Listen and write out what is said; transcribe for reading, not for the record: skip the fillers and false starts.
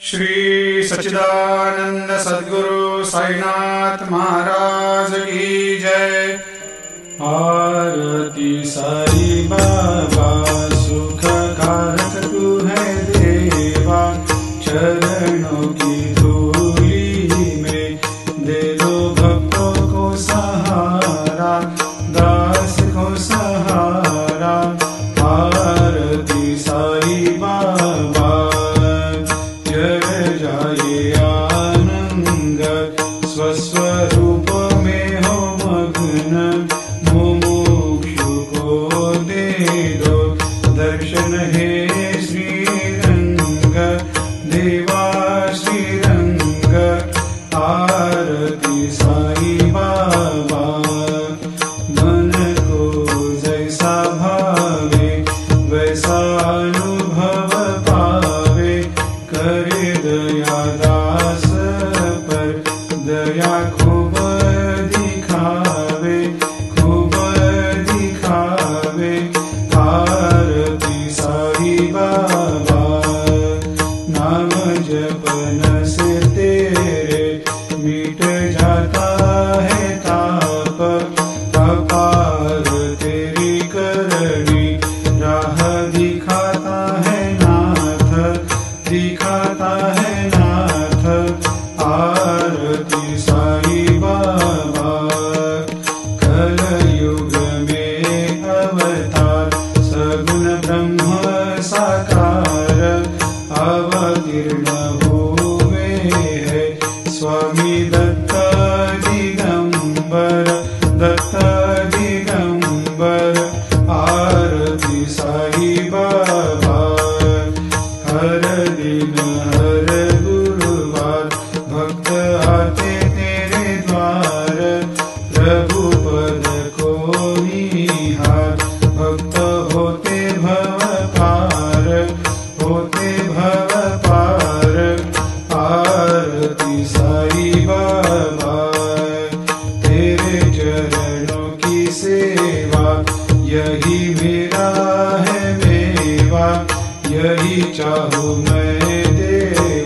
श्री सच्चिदानंद सद्गुरु साईनाथ महाराज की जय। आरती साई बाबा सुख कारक तू है देवा, चरणों की धूली में दे दो भक्तों को सहारा, दास को सहारा। आरती साई बाबा जय जाए आनंद, स्वस्वरूप में हो मग्न, मुमुक्षु को दे दो दर्शन हे श्रीरंग, देवा श्रीरंग। आरती साई बाबा मन को जैसा भावे वैसा अनुभव पावे, करे दया दास पर दया खूब दिखावे, खूब दिखावे। आरती साई बाबा नाम जपन से तेरे मिट जाता है ताप, अपार तेरी करनी राह दिखाता है नाथ, दिखाता है नाथ। आरती साई बाबा कलयुग में अवतार, सगुण ब्रह्म साकार अवतीर्ण हुए है स्वामी दत्त दिगंबर, दत्त दिगंबर। आरती साई बाबा हर दिन हर गुरुवार भक्त आते तेरे द्वार, प्रभु पद को निहार, भक्त होते भव पार, होते भव पार। आरती साई बाबा तेरे चरणों की सेवा, यही मेरा है मेवा, यही चाहूँ मैं देवा।